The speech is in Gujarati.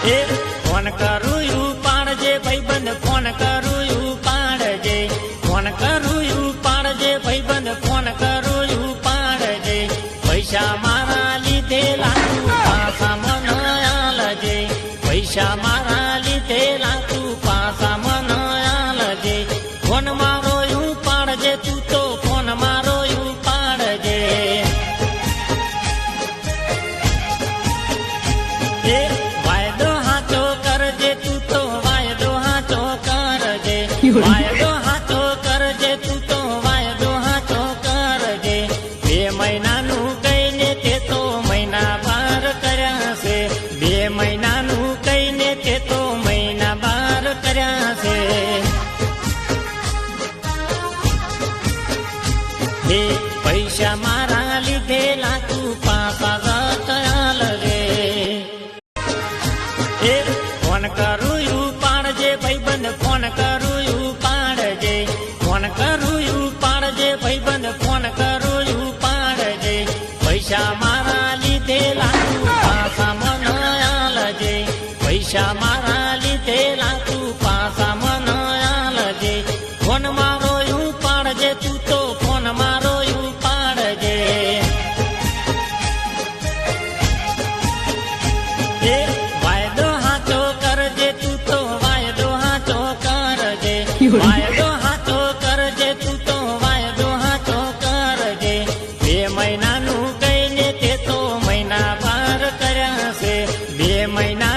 એ ફોન કરું ઉપાડજે ભાઈબંધ ફોન કરું ઉપાડજે ફોન કરું ઉપાડજે ભાઈબંધ ફોન કરું ઉપાડજે પૈસા મારા લીધેલા તું પાછા મને આલજે પૈસા મારા લીધેલા તું પાછા મને આલજે ફોન મારો ઉપાડજે તું તો ફોન મારો ઉપાડજે એ વાયદો હાચો કરજે તું તો વાયદો હાચો કરજે વાયદો હાચો કરજે તું તો વાયદો હાચો કરજે 2 મહિનાનું કહીને તે તો મહિના બાર કર્યા છે 2 મહિનાનું કહીને તે તો મહિના બાર કર્યા છે એ પૈસા મારા લીધેલા તું પાછા જતાલજે એ ફોન કરું ઉપાડજે ભાઈબંધ ફોન કરું ઉપાડજે ફોન કરું ઉપાડજે ભાઈબંધ ફોન કરું ઉપાડજે પૈસા મારા લીધેલા તું પાછા મને આલજે પૈસા મારા લીધેલા તું પાછા મને આલજે ફોન મારો ઉપાડજે તું તો ફોન મારો ઉપાડજે એ વાયદો હાચો કરજે તું તો વાયદો હાચો કરજે વાયદો હાચો કરજે તું તો વાયદો હાચો કરજે 2 મહિનાનું કહીને તે તો મહિના બાર કર્યા છે 2 મહિના